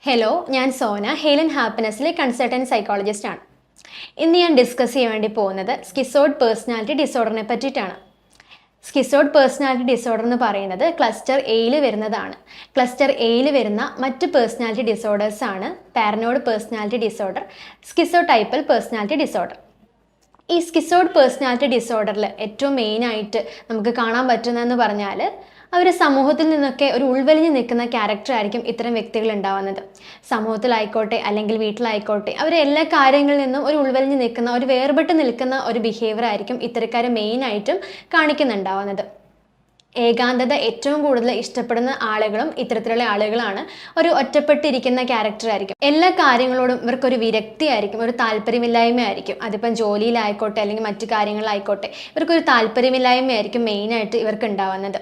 Hello, ഞാൻ Sona, hale and ഹാപ്പിനെസ്സിലെ consultant psychologist ആണ്. ഇന്ന് ഞാൻ ഡിസ്കസ് ചെയ്യാൻ വേണ്ടി പോകുന്നത് സ്കിസോയിഡ് പേഴ്സണാലിറ്റി ഡിസോർഡറിനെ പറ്റിയിട്ടാണ്. സ്കിസോയിഡ് പേഴ്സണാലിറ്റി ഡിസോർഡർ എന്ന് പറയുന്നത് ക്ലസ്റ്റർ എയിൽ വരുന്നതാണ്. ക്ലസ്റ്റർ എയിൽ വരുന്ന മറ്റ് പേഴ്സണാലിറ്റി ഡിസോർഡേഴ്സ് ആണ് paranoid personality disorder, schizotypal personality disorder. ഈ സ്കിസോയിഡ് പേഴ്സണാലിറ്റി ഡിസോർഡറിൽ ഏറ്റവും മെയിനായിട്ട് നമുക്ക് കാണാൻ പറ്റുന്നതെന്ന് പറഞ്ഞാൽ അവർ സമൂഹത്തിൽ നിന്നൊക്കെ ഒരു ഉൾവലിഞ്ഞ് നിൽക്കുന്ന ക്യാരക്ടർ ആയിരിക്കും ഇത്തരം വ്യക്തികൾ ഉണ്ടാവുന്നത്. സമൂഹത്തിലായിക്കോട്ടെ അല്ലെങ്കിൽ വീട്ടിലായിക്കോട്ടെ അവർ എല്ലാ കാര്യങ്ങളിൽ നിന്നും ഒരു ഉൾവലിഞ്ഞ് നിൽക്കുന്ന, ഒരു വേർപെട്ട് നിൽക്കുന്ന ഒരു ബിഹേവിയർ ആയിരിക്കും ഇത്തരക്കാർ മെയിനായിട്ടും കാണിക്കുന്നുണ്ടാവുന്നത്. ഏകാന്തത ഏറ്റവും കൂടുതൽ ഇഷ്ടപ്പെടുന്ന ആളുകളും ഇത്തരത്തിലുള്ള ആളുകളാണ്. ഒരു ഒറ്റപ്പെട്ടിരിക്കുന്ന ക്യാരക്ടർ ആയിരിക്കും. എല്ലാ കാര്യങ്ങളോടും ഇവർക്കൊരു വിരക്തി ആയിരിക്കും, ഒരു താല്പര്യമില്ലായ്മ ആയിരിക്കും. അതിപ്പം ജോലിയിലായിക്കോട്ടെ അല്ലെങ്കിൽ മറ്റു കാര്യങ്ങളിലായിക്കോട്ടെ ഇവർക്കൊരു താല്പര്യമില്ലായ്മയായിരിക്കും മെയിനായിട്ട് ഇവർക്ക് ഉണ്ടാവുന്നത്.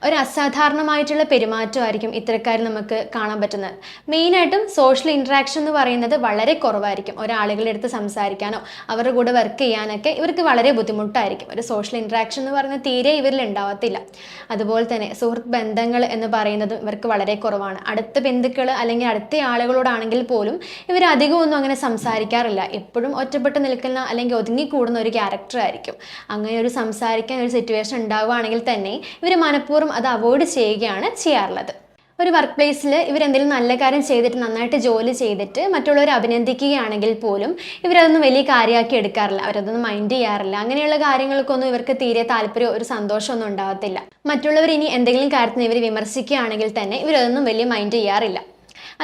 ഒരു അസാധാരണമായിട്ടുള്ള പെരുമാറ്റമായിരിക്കും ഇത്തരക്കാരിൽ നമുക്ക് കാണാൻ പറ്റുന്നത്. മെയിനായിട്ടും സോഷ്യൽ ഇൻട്രാക്ഷൻ എന്ന് പറയുന്നത് വളരെ കുറവായിരിക്കും. ഒരാളുകളുടെ അടുത്ത് സംസാരിക്കാനോ അവരുടെ കൂടെ വർക്ക് ചെയ്യാനൊക്കെ ഇവർക്ക് വളരെ ബുദ്ധിമുട്ടായിരിക്കും. ഒരു സോഷ്യൽ ഇൻട്രാക്ഷൻ എന്ന് പറയുന്നത് തീരെ ഇവരിൽ ഉണ്ടാവത്തില്ല. അതുപോലെ തന്നെ സുഹൃത്ത് ബന്ധങ്ങൾ എന്ന് പറയുന്നതും ഇവർക്ക് വളരെ കുറവാണ്. അടുത്ത ബന്ധുക്കൾ അല്ലെങ്കിൽ അടുത്ത ആളുകളോടാണെങ്കിൽ പോലും ഇവർ അധികമൊന്നും അങ്ങനെ സംസാരിക്കാറില്ല. എപ്പോഴും ഒറ്റപ്പെട്ട് നിൽക്കുന്ന അല്ലെങ്കിൽ ഒതുങ്ങിക്കൂടുന്ന ഒരു ക്യാരക്ടർ ആയിരിക്കും. അങ്ങനെ ഒരു സംസാരിക്കാൻ ഒരു സിറ്റുവേഷൻ ഉണ്ടാവുകയാണെങ്കിൽ തന്നെ ഇവർ മനഃപൂർവ്വം അത് അവോയ്ഡ് ചെയ്യുകയാണ് ചെയ്യാറുള്ളത്. ഒരു വർക്ക് പ്ലേസിൽ ഇവരെന്തെങ്കിലും നല്ല കാര്യം ചെയ്തിട്ട് നന്നായിട്ട് ജോലി ചെയ്തിട്ട് മറ്റുള്ളവരെ അഭിനന്ദിക്കുകയാണെങ്കിൽ പോലും ഇവരതൊന്നും വലിയ കാര്യമാക്കി എടുക്കാറില്ല. അവരതൊന്നും മൈൻഡ് ചെയ്യാറില്ല. അങ്ങനെയുള്ള കാര്യങ്ങൾക്കൊന്നും ഇവർക്ക് തീരെ താല്പര്യമോ ഒരു സന്തോഷമൊന്നും ഉണ്ടാകത്തില്ല. മറ്റുള്ളവർ ഇനി എന്തെങ്കിലും കാര്യത്തിന് ഇവർ വിമർശിക്കുകയാണെങ്കിൽ തന്നെ ഇവരതൊന്നും വലിയ മൈൻഡ് ചെയ്യാറില്ല.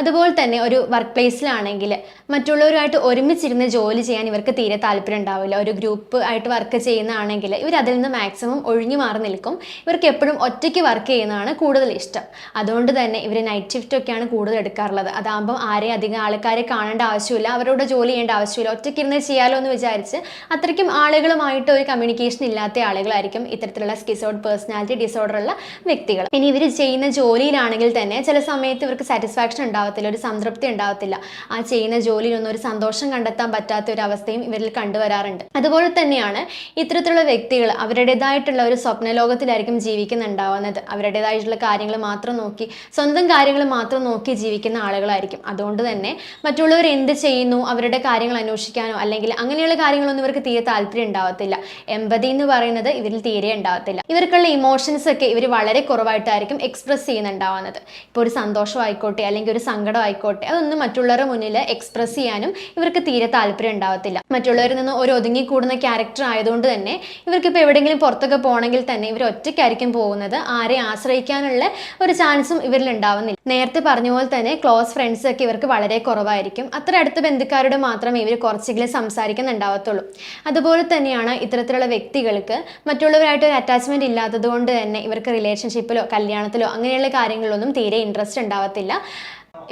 അതുപോലെ തന്നെ ഒരു വർക്ക് പ്ലേസിലാണെങ്കിൽ മറ്റുള്ളവരുമായിട്ട് ഒരുമിച്ചിരുന്ന് ജോലി ചെയ്യാൻ ഇവർക്ക് തീരെ താല്പര്യം ഉണ്ടാവില്ല. ഒരു ഗ്രൂപ്പ് ആയിട്ട് വർക്ക് ചെയ്യുന്നതാണെങ്കിൽ ഇവർ അതിൽ നിന്ന് മാക്സിമം ഒഴിഞ്ഞു മാറി നിൽക്കും. ഇവർക്ക് എപ്പോഴും ഒറ്റയ്ക്ക് വർക്ക് ചെയ്യുന്നതാണ് കൂടുതൽ ഇഷ്ടം. അതുകൊണ്ട് തന്നെ ഇവർ നൈറ്റ് ഷിഫ്റ്റ് ഒക്കെയാണ് കൂടുതൽ എടുക്കാറുള്ളത്. അതാകുമ്പോൾ ആരെയും അധികം ആൾക്കാരെ കാണേണ്ട ആവശ്യമില്ല, അവരോട് ജോലി ചെയ്യേണ്ട ആവശ്യമില്ല, ഒറ്റയ്ക്ക് ഇരുന്ന് ചെയ്യാലോ എന്ന് വിചാരിച്ച് അത്രയ്ക്കും ആളുകളുമായിട്ട് ഒരു കമ്മ്യൂണിക്കേഷൻ ഇല്ലാത്ത ആളുകളായിരിക്കും ഇത്തരത്തിലുള്ള സ്കിസോയിഡ് പേഴ്സണാലിറ്റി ഡിസോർഡറുള്ള വ്യക്തികൾ. ഇനി ഇവർ ചെയ്യുന്ന ജോലിയിലാണെങ്കിൽ തന്നെ ചില സമയത്ത് ഇവർക്ക് സാറ്റിസ്ഫാക്ഷൻ ഉണ്ടാവത്തില്ല, ഒരു സംതൃപ്തി ഉണ്ടാവത്തില്ല. ആ ചെയ്യുന്ന ജോലിയിലൊന്നും ഒരു സന്തോഷം കണ്ടെത്താൻ പറ്റാത്ത ഒരു അവസ്ഥയും ഇവരിൽ കണ്ടുവരാറുണ്ട്. അതുപോലെ തന്നെയാണ് ഇത്തരത്തിലുള്ള വ്യക്തികൾ അവരുടേതായിട്ടുള്ള ഒരു സ്വപ്ന ലോകത്തിലായിരിക്കും ജീവിക്കുന്നുണ്ടാവുന്നത്. അവരുടേതായിട്ടുള്ള കാര്യങ്ങൾ മാത്രം നോക്കി, സ്വന്തം കാര്യങ്ങൾ മാത്രം നോക്കി ജീവിക്കുന്ന ആളുകളായിരിക്കും. അതുകൊണ്ട് തന്നെ മറ്റുള്ളവർ എന്ത് ചെയ്യുന്നു അവരുടെ കാര്യങ്ങൾ അന്വേഷിക്കാനോ അല്ലെങ്കിൽ അങ്ങനെയുള്ള കാര്യങ്ങളൊന്നും ഇവർക്ക് തീരെ താല്പര്യം ഉണ്ടാവത്തില്ല. എമ്പതി എന്ന് പറയുന്നത് ഇവരിൽ തീരെ ഉണ്ടാവത്തില്ല. ഇവർക്കുള്ള ഇമോഷൻസ് ഒക്കെ ഇവർ വളരെ കുറവായിട്ടായിരിക്കും എക്സ്പ്രസ് ചെയ്യുന്നുണ്ടാവുന്നത്. ഇപ്പോൾ ഒരു സന്തോഷം ആയിക്കോട്ടെ അല്ലെങ്കിൽ ഒരു സങ്കടം ആയിക്കോട്ടെ അതൊന്നും മറ്റുള്ളവരുടെ മുന്നിൽ എക്സ്പ്രസ് ചെയ്യാനും ഇവർക്ക് തീരെ താല്പര്യം ഉണ്ടാവത്തില്ല. മറ്റുള്ളവരിൽ നിന്ന് ഒരു ഒതുങ്ങിക്കൂടുന്ന ക്യാരക്ടർ ആയതുകൊണ്ട് തന്നെ ഇവർക്കിപ്പോൾ എവിടെയെങ്കിലും പുറത്തൊക്കെ പോകണമെങ്കിൽ തന്നെ ഇവർ ഒറ്റയ്ക്കായിരിക്കും പോകുന്നത്. ആരെ ആശ്രയിക്കാനുള്ള ഒരു ചാൻസും ഇവരിൽ ഉണ്ടാവുന്നില്ല. നേരത്തെ പറഞ്ഞ പോലെ തന്നെ ക്ലോസ് ഫ്രണ്ട്സ് ഒക്കെ ഇവർക്ക് വളരെ കുറവായിരിക്കും. അത്ര അടുത്ത ബന്ധുക്കാരോട് മാത്രമേ ഇവർ കുറച്ചെങ്കിലും സംസാരിക്കുന്നുണ്ടാവത്തുള്ളൂ. അതുപോലെ തന്നെയാണ് ഇത്തരത്തിലുള്ള വ്യക്തികൾക്ക് മറ്റുള്ളവരായിട്ട് ഒരു അറ്റാച്ച്മെന്റ് ഇല്ലാത്തത് കൊണ്ട് തന്നെ ഇവർക്ക് റിലേഷൻഷിപ്പിലോ കല്യാണത്തിലോ അങ്ങനെയുള്ള കാര്യങ്ങളിലൊന്നും തീരെ ഇൻട്രസ്റ്റ് ഉണ്ടാവത്തില്ല.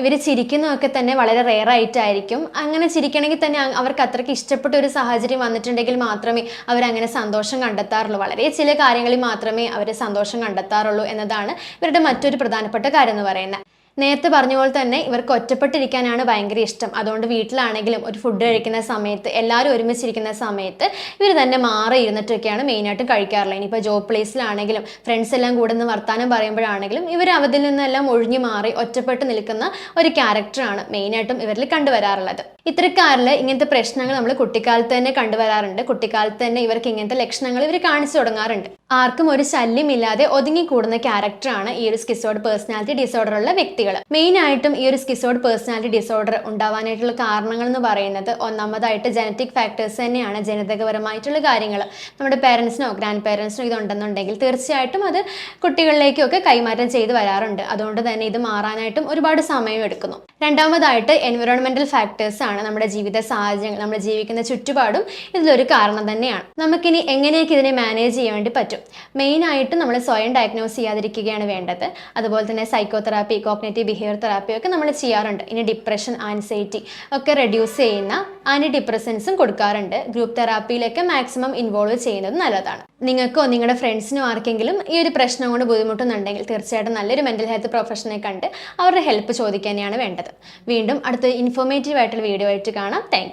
ഇവർ ചിരിക്കുന്നതൊക്കെ തന്നെ വളരെ റെയർ ആയിട്ടായിരിക്കും. അങ്ങനെ ചിരിക്കണമെങ്കിൽ തന്നെ അവർക്ക് അത്രയ്ക്ക് ഇഷ്ടപ്പെട്ട ഒരു സാഹചര്യം വന്നിട്ടുണ്ടെങ്കിൽ മാത്രമേ അവരങ്ങനെ സന്തോഷം കണ്ടെത്താറുള്ളൂ. വളരെ ചില കാര്യങ്ങളിൽ മാത്രമേ അവർ സന്തോഷം കണ്ടെത്താറുള്ളൂ എന്നതാണ് ഇവരുടെ മറ്റൊരു പ്രധാനപ്പെട്ട കാര്യം എന്ന് പറയുന്നത്. നേരത്തെ പറഞ്ഞ പോലെ തന്നെ ഇവർക്ക് ഒറ്റപ്പെട്ടിരിക്കാനാണ് ഭയങ്കര ഇഷ്ടം. അതുകൊണ്ട് വീട്ടിലാണെങ്കിലും ഒരു ഫുഡ് കഴിക്കുന്ന സമയത്ത് എല്ലാവരും ഒരുമിച്ചിരിക്കുന്ന സമയത്ത് ഇവർ തന്നെ മാറി ഇരുന്നിട്ടൊക്കെയാണ് മെയിനായിട്ടും കഴിക്കാറുള്ളത്. ഇനിയിപ്പോൾ ജോബ് പ്ലേസിലാണെങ്കിലും ഫ്രണ്ട്സ് എല്ലാം കൂടെ നിന്ന് വർത്താനം പറയുമ്പോഴാണെങ്കിലും ഇവർ അതിൽ നിന്നെല്ലാം ഒഴിഞ്ഞു മാറി ഒറ്റപ്പെട്ട് നിൽക്കുന്ന ഒരു ക്യാരക്ടറാണ് മെയിനായിട്ടും ഇവരിൽ കണ്ടുവരാറുള്ളത്. ഇത്തരക്കാരിൽ ഇങ്ങനത്തെ പ്രശ്നങ്ങൾ നമ്മൾ കുട്ടിക്കാലത്ത് തന്നെ കണ്ടുവരാറുണ്ട്. കുട്ടിക്കാലത്ത് തന്നെ ഇവർക്ക് ഇങ്ങനത്തെ ലക്ഷണങ്ങൾ ഇവർ കാണിച്ചു തുടങ്ങാറുണ്ട്. ആർക്കും ഒരു ശല്യമില്ലാതെ ഒതുങ്ങിക്കൂടുന്ന ക്യാരക്ടറാണ് ഈ ഒരു സ്കിസോയിഡ് പേഴ്സണാലിറ്റി ഡിസോർഡറുള്ള വ്യക്തികൾ. മെയിനായിട്ടും ഈ ഒരു സ്കിസോയിഡ് പേഴ്സണാലിറ്റി ഡിസോർഡർ ഉണ്ടാവാനായിട്ടുള്ള കാരണങ്ങൾ എന്ന് പറയുന്നത് ഒന്നാമതായിട്ട് ജനറ്റിക് ഫാക്ടേഴ്സ് തന്നെയാണ്. ജനിതകപരമായിട്ടുള്ള കാര്യങ്ങൾ നമ്മുടെ പേരൻസിനോ ഗ്രാൻഡ് പേരൻസിനോ ഇതുണ്ടെന്നുണ്ടെങ്കിൽ തീർച്ചയായിട്ടും അത് കുട്ടികളിലേക്കൊക്കെ കൈമാറ്റം ചെയ്ത് വരാറുണ്ട്. അതുകൊണ്ട് തന്നെ ഇത് മാറാനായിട്ടും ഒരുപാട് സമയം എടുക്കുന്നു. രണ്ടാമതായിട്ട് എൻവിറോൺമെന്റൽ ഫാക്ടേഴ്സ് ആണ്. നമ്മുടെ ജീവിത സാഹചര്യങ്ങൾ, നമ്മൾ ജീവിക്കുന്ന ചുറ്റുപാടും ഇതിലൊരു കാരണം തന്നെയാണ്. നമുക്കിനി എങ്ങനെയൊക്കെ ഇതിനെ മാനേജ് ചെയ്യാൻ വേണ്ടി പറ്റും? മെയിനായിട്ട് നമ്മൾ സ്വയം ഡയഗ്നോസ് ചെയ്യാതിരിക്കുകയാണ് വേണ്ടത്. അതുപോലെ തന്നെ സൈക്കോതെറാപ്പി, കോഗ്നിറ്റീവ് ബിഹേവിയർ തെറാപ്പി ഒക്കെ നമ്മൾ ചെയ്യാറുണ്ട്. ഇനി ഡിപ്രഷൻ, ആൻസൈറ്റി ഒക്കെ റെഡ്യൂസ് ചെയ്യുന്ന ആൻറ്റി ഡിപ്രസൻസും കൊടുക്കാറുണ്ട്. ഗ്രൂപ്പ് തെറാപ്പിയിലൊക്കെ മാക്സിമം ഇൻവോൾവ് ചെയ്യുന്നത് നല്ലതാണ്. നിങ്ങൾക്കോ നിങ്ങളുടെ ഫ്രണ്ട്സിനോ ആർക്കെങ്കിലും ഈ ഒരു പ്രശ്നം കൊണ്ട് ബുദ്ധിമുട്ടുന്നുണ്ടെങ്കിൽ തീർച്ചയായിട്ടും നല്ലൊരു മെൻ്റൽ ഹെൽത്ത് പ്രൊഫഷനെ കണ്ട് അവരുടെ ഹെൽപ്പ് ചോദിക്കാനാണ് വേണ്ടത്. വീണ്ടും അടുത്ത ഇൻഫോർമേറ്റീവ് ആയിട്ടുള്ള വീഡിയോ ആയിട്ട് കാണാം. Thank you.